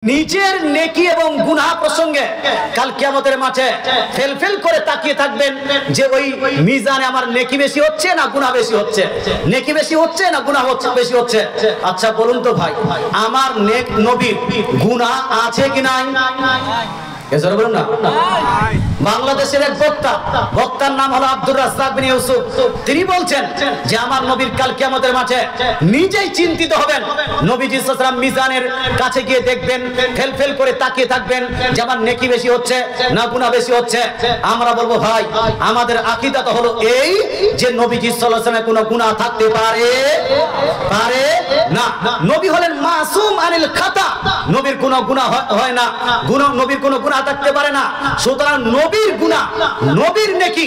নিজের নেকি এবং গুনাহ প্রসঙ্গে কাল কিয়ামতের মাঠে ফেলফেল করে তাকিয়ে থাকবেন যে ওই মিজানে আমার নেকি বেশি হচ্ছে না গুনাহ বেশি হচ্ছে, নেকি বেশি হচ্ছে না গুনাহ বেশি হচ্ছে। আচ্ছা বলুন তো ভাই, আমার নেক নবীর গুনাহ আছে কি নাই? এজন্য বলুন না। বাংলাদেশের এক বক্তার নাম হলো আব্দুর রাজ্জাক বিন ইউসুফ। তিনি বলছেন যে আমার নবীর কাল কিয়ামতের মাঠে নিজেই চিন্তিত হবেন, নবীজি সাল্লাল্লাহু আলাইহি ওয়াসাল্লাম মিজানের কাছে গিয়ে দেখবেন, ফেলফেল করে তাকিয়ে থাকবেন যে আমার নেকি বেশি হচ্ছে না গুনাহ বেশি হচ্ছে। আমরা বলবো ভাই, আমাদের আকীদা তো হলো এই যে নবীজি সাল্লাল্লাহু আলাইহি ওয়াসাল্লামের কোনো গুনাহ থাকতে পারে না। নবী হলেন মাসুম আনিল খাতা, নবীর কোনো গুনাহ হয় না, নবীর কোনো গুনাহ থাকতে পারে না। সুতরাং নবীর গুনাহ, নবীর নেকি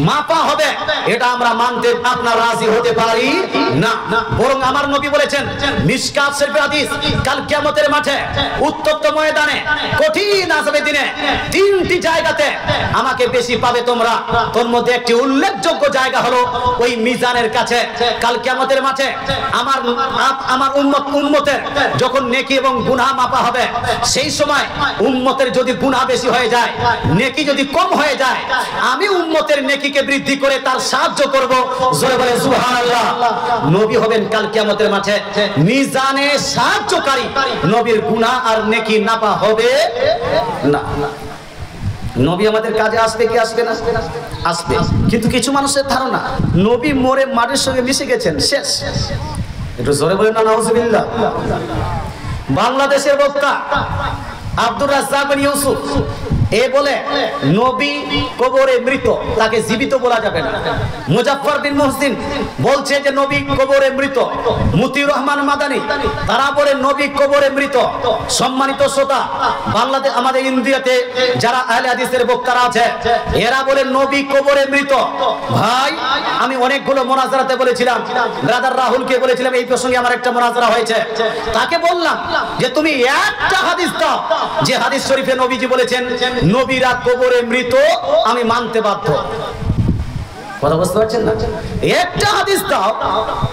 মাপা হবে, এটা আমরা মানতে আপনারা রাজি হতে পারি না। বরং আমার নবী বলেছেন মিশকাত শরীফের হাদিস, কাল কিয়ামতের মাঠে উত্তপ্ত ময়দানে কঠিন আযাবে দিনে তিনটি জায়গাতে আমাকে বেশি পাবে তোমরা। তোর মধ্যে একটি উল্লেখযোগ্য জায়গা হলো ওই মিজানের কাছে। কাল কিয়ামতের মাঠে আমার উম্মতের যখন নেকি এবং গুনাহ মাপা হবে, সেই সময় উম্মতের যদি গুনাহ বেশি হয়ে যায়, নেকি যদি কম হয়ে যায়, আমি উম্মতের নেকিকে বৃদ্ধি করে তার সাহায্য করব। জোরে বলে সুবহানাল্লাহ। নবী হবেন কাল কিয়ামতের মাঠে মিজানে সাহায্যকারী, নবীর গুনাহ আর নেকি নাপা হবে না। নবী আমাদের কাজে আসবে কি আসবে না? আসবে। কিন্তু কিছু মানুষের ধারণা নবী মরে মাটির সঙ্গে মিশে গেছেন, শেষ। একটু জোরে বলেন না নাউজুবিল্লাহ। বাংলাদেশের বক্তা আব্দুর রাজ্জাক বিন ইউসুফ এ বলে নবী কবরে মৃত, তাকে জীবিত বলা যাবে না। মুজাফফর বিন মুহসিন বলছে যে নবী কবরে মৃত। মতিউর রহমান মাদানী তারা বলে নবী কবরে মৃত। সম্মানিত শ্রোতা, বাংলাদেশ আমাদের ইন্ডিয়াতে যারা আহলে হাদিসের বক্তারা আছে, এরা বলে নবী কবরে মৃত। ভাই, আমি অনেকগুলো মুনাজারাতে বলেছিলাম, ব্রাদার রাহুলকে বলেছিলাম এই প্রসঙ্গে আমার একটা মুনাজারা হয়েছে। তাকে বললাম যে তুমি একটা হাদিস দাও যে হাদিস শরীফে নবীজি বলেছেন নবীরা কবরে মৃত, আমি মানতে বাধ্য। কথা বুঝতে পারছেন না? একটা হাদিস দাও,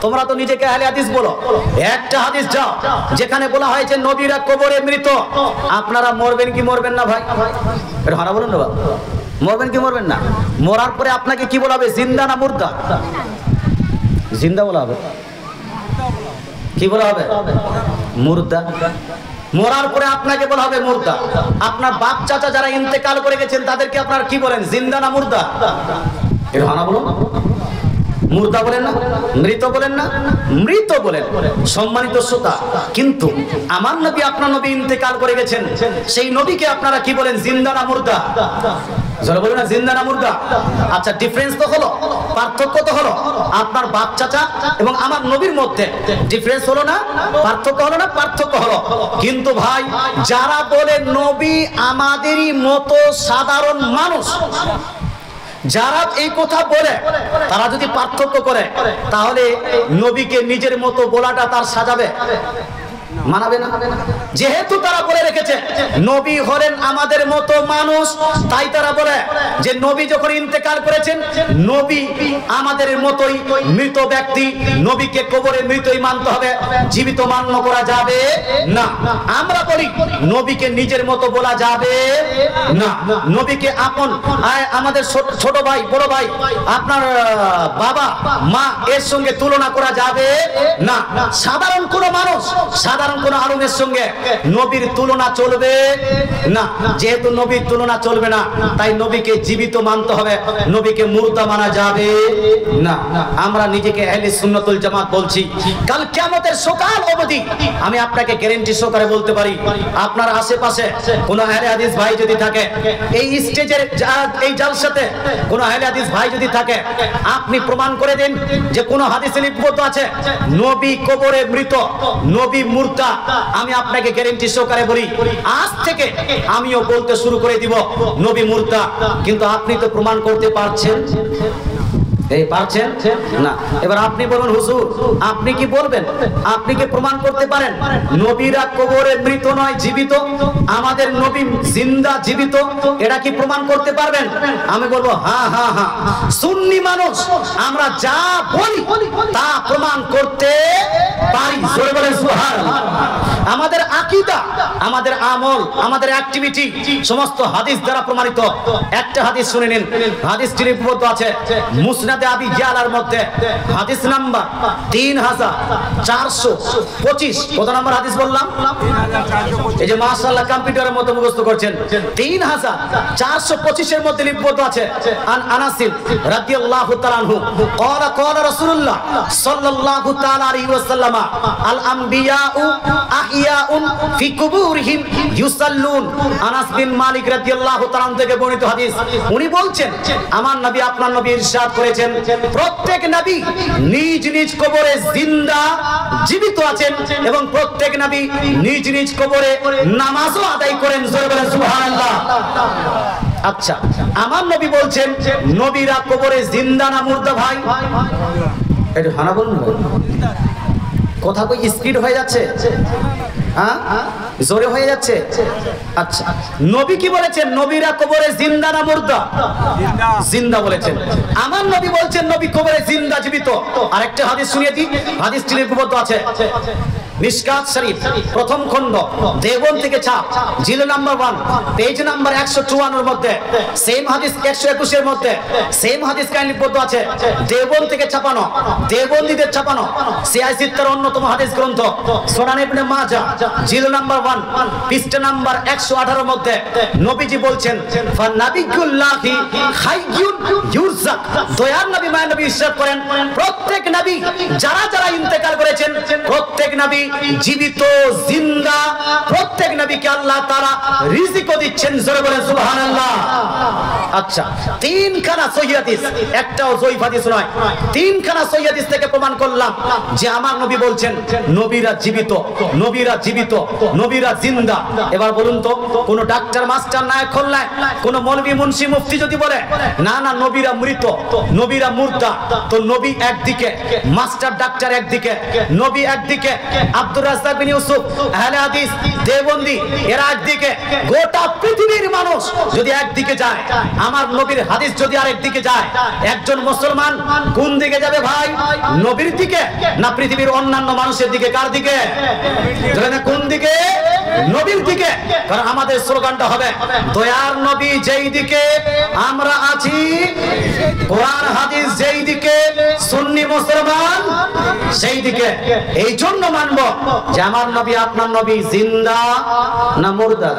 তোমরা তো নিজেকে আহলে হাদিস বলো, একটা হাদিস দাও যেখানে বলা হয়েছে নবীরা কবরে মৃত। আপনারা মরবেন কি মরবেন না ভাই? এটা হারা বলুন না, মরবেন কি মরবেন না? মরার পরে আপনাকে কি বলা হবে? জিন্দা না মুর্দা? জিন্দা বলা হবে। কি বলা হবে? মুর্দা। মরার পরে আপনাকে বলা হবে মুর্দা। আপনার বাপ চাচা যারা ইন্তেকাল করে গেছেন তাদেরকে আপনারা কি বলেন? জিন্দা না মুর্দা? এটা হানা বলুন। মুর্দা বলেন না, মৃত বলেন না, মৃত বলেন। সম্মানিত শ্রোতা, কিন্তু আমার নবী আপনার নবী ইন্তেকাল করে গেছেন, সেই নবীকে আপনারা কি বলেন? জিন্দা না মুর্দা? যারা বলেন না জিন্দা না মুর্দা। আচ্ছা, ডিফারেন্স তো হলো, পার্থক্য তো হলো। আপনার বাপ চাচা এবং আমার নবীর মধ্যে ডিফারেন্স হলো না? পার্থক্য হলো না? পার্থক্য হলো। কিন্তু ভাই, যারা বলে নবী আমাদেরই মতো সাধারণ মানুষ, যারা এই কথা বলে, তারা যদি পার্থক্য করে, তাহলে নবীকে নিজের মতো বলাটা তার সাজাবে? মানাবে না। যেহেতু তারা বলে রেখেছে নবী হলেন আমাদের মতো মানুষ, তাই তারা বলে যে নবী যখন ইন্তেকাল করেছেন, নবী আমাদের মতোই মৃত ব্যক্তি, নবীকে কবরে মৃতই মানতে হবে, জীবিত মান্য করা যাবে না। আমরা বলি নবীকে নিজের মতো বলা যাবে না। নবীকে আপন, আমাদের ছোট ভাই, বড় ভাই, আপনার বাবা মা এর সঙ্গে তুলনা করা যাবে না। সাধারণ কোন মানুষ, সাধারণ কোন আলমের সঙ্গে নবীর তুলনা চলবে না। যেহেতু নবীর তুলনা চলবে না, তাই নবীকে জীবিত মানতে হবে, নবীকে মুর্দা মানা যাবে না। আমরা নিজেকে আহলে সুন্নাতুল জামাত বলছি। কাল কিয়ামতের সকাল অবধি আমি আপনাকে গ্যারান্টি সহকারে বলতে পারি, আপনার আশেপাশে কোন আহলে হাদিস ভাই যদি থাকে, এই স্টেজের এই জালসাতে কোন আহলে হাদিস ভাই যদি থাকে, আপনি প্রমাণ করে দিন যে কোন হাদিসে লিপিবদ্ধ আছে নবী কবরে মৃত, নবী মুর্দা। আমি আপনাকে গ্যারান্টি সহকারে বলি, আজ থেকে আমিও বলতে শুরু করে দিব নবী মুর্দা। কিন্তু আপনি তো প্রমাণ করতে পারছেন? এই পারছেন না। এবার আপনি বলুন হুজুর, আপনি কি বলবেন? আপনি কি প্রমাণ করতে পারেন নবীরা কবরে মৃত নয়, জীবিত? আমাদের নবী জিন্দা, জীবিত, এটা কি প্রমাণ করতে পারবেন? আমি বলবো হ্যাঁ হ্যাঁ হ্যাঁ। সুন্নি মানুষ আমরা যা বলি তা প্রমাণ করতে পারি। জোরে বলেন সুবহানাল্লাহ। আমাদের আকীদা, আমাদের আমল, আমাদের অ্যাক্টিভিটি সমস্ত হাদিস দ্বারা প্রমাণিত। একটা হাদিস শুনে নিন, হাদিসটি লিপিবদ্ধ আছে মুসনাদে আবি ইয়ালার মধ্যে, হাদিস নাম্বার 3425। কত নাম্বার হাদিস বললাম? এই যে মাশাআল্লাহ কম্পিউটারের মতো মুখস্থ করছেন। 3425 এর মধ্যে লিপিবদ্ধ আছে আন আনাস রাদিয়াল্লাহু তাআলা আনহু ক্বালা ক্বালা রাসূলুল্লাহ সাল্লাল্লাহু তাআলা আলাইহি ওয়াসাল্লাম আল আমবিয়াউ আহিয়াউন ফি কুবুরিহিম ইউসাল্লুন। আনাস বিন মালিক রাদিয়াল্লাহু তাআলা থেকে বর্ণিত হাদিস। উনি বলছেন আমার নবী আপনার নবী ইরশাদ করেছেন প্রত্যেক নবী নিজ নিজ কবরে জিন্দা জীবিত আছেন এবং প্রত্যেক নবী নিজ নিজ কবরে নামাজও আদায় করেন। জোরে বলেন সুবহানাল্লাহ। আচ্ছা, আমার নবী বলছেন নবীরা কবরে জিন্দা না মুর্দা? ভাই একটু হানা বলুন, কথা কই স্পিড হয়ে যাচ্ছে, হ্যাঁ জোরে হয়ে যাচ্ছে। আচ্ছা, নবী কি বলেছেন? নবীরা কবরে জিন্দা না মুর্দা? জিন্দা বলেছেন। আমার নবী বলছেন নবী কবরে জিন্দা জীবিত। আরেকটা হাদিস শুনিয়ে দিই, হাদিসটি লিপিবদ্ধ আছে মিশকাত শরীফ প্রথম খণ্ড দেওবন্দ থেকে ছাপ, জিল নাম্বার 1 পেজ নাম্বার 154 এর মধ্যে সেম হাদিস 121 এর মধ্যে সেম হাদিস কাহিনী লিপিবদ্ধ আছে দেওবন্দ থেকে ছাপানো, দেওবন্দীদের ছাপানো সিয়াসিত্তার অন্যতম হাদিস গ্রন্থ সুনান ইবনে মাজাহ জিল নাম্বার 1 পৃষ্ঠা নাম্বার 118 এর মধ্যে নবীজি বলছেন ফানাবিয়ুল্লাহি হাইয়ুন ইউরজাক। দয়ার নবী মায়া নবী ইরশাদ করেন প্রত্যেক নবী যারা যারা ইন্তেকাল করেছেন প্রত্যেক নবী জীবিত জিন্দা, প্রত্যেক নবীকে আল্লাহ তাআলা রিজিকও দিচ্ছেন। জোরে বলেন সুবহানাল্লাহ। আচ্ছা, তিনখানা সহিহ হাদিস, একটাও জয়ীফ হাদিস নয়, তিনখানা সহিহ হাদিস থেকে প্রমাণ করলাম যে আমার নবী বলছেন নবীরা জীবিত, নবীরা জীবিত, নবীরা জিন্দা। এবার বলুন তো কোন ডাক্তার মাস্টার নায়ক খোল্লায় কোন মৌলভী মুন্সি মুফতি যদি বলে না না নবীরা মৃত, নবীরা মুর্দা, তো নবী একদিকে, মাস্টার ডাক্তার একদিকে, নবী একদিকে, আব্দুর রাজ্জাক বিন ইউসুফ আহলে হাদিস দেওবন্দি এরা একদিকে, গোটা পৃথিবীর মানুষ যদি একদিকে যায়, আমার নবীর হাদিস যদি আরেকদিকে যায়, একজন মুসলমান কোন দিকে যাবে ভাই? নবীর দিকে না পৃথিবীর অন্যান্য মানুষের দিকে? কার দিকে? কোন দিকে? নবীর দিকে। কারণ আমাদের স্লোগানটা হবে দয়ার নবী যেই দিকে আমরা আছি, কোরআন হাদিস যেই দিকে, সুন্নি মুসলমান সেই দিকে। এই জন্য মানব যে আমার নবী আপনার নবী জিন্দা না মুর্দা,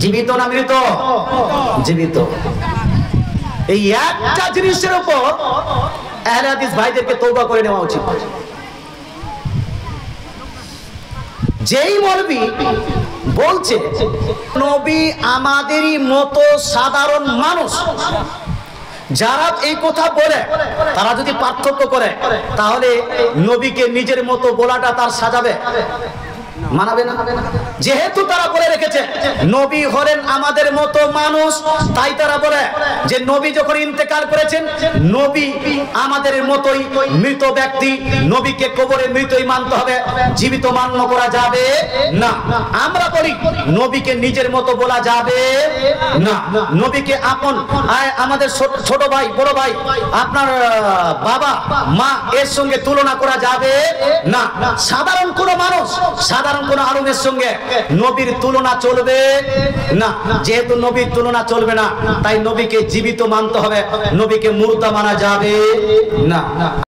জীবিত না মৃত? জীবিত। এই একটা জিনিসের উপর আহলে হাদিস ভাইদেরকে তওবা করে নেওয়া উচিত। যেই মৌলবী বলছে নবী আমাদেরই মতো সাধারণ মানুষ, যারা এই কথা বলে তারা যদি পার্থক্য করে তাহলে নবীকে নিজের মতো বলাটা তার সাজাবে? মানাবে না। যেহেতু তারা বলে রেখেছে নবী হলেন আমাদের মতো মানুষ, তাই তারা বলে যে নবী যখন ইন্তেকাল করেছেন নবী আমাদের মতোই মৃত ব্যক্তি, নবীকে কবরে মৃতই মানতে হবে, জীবিত মান্য করা যাবে না। আমরা বলি নবীকে নিজের মতো বলা যাবে না, নবীকে আপন আমাদের ছোট ভাই, বড় ভাই, আপনার বাবা মা এর সঙ্গে তুলনা করা যাবে না। সাধারণ কোন মানুষ, সাধারণ কোন আলেমের সঙ্গে নবীর তুলনা চলবে না। যেহেতু নবীর তুলনা চলবে না তাই নবীকে জীবিত মানতে হবে, নবীকে মুর্দা মানা যাবে না।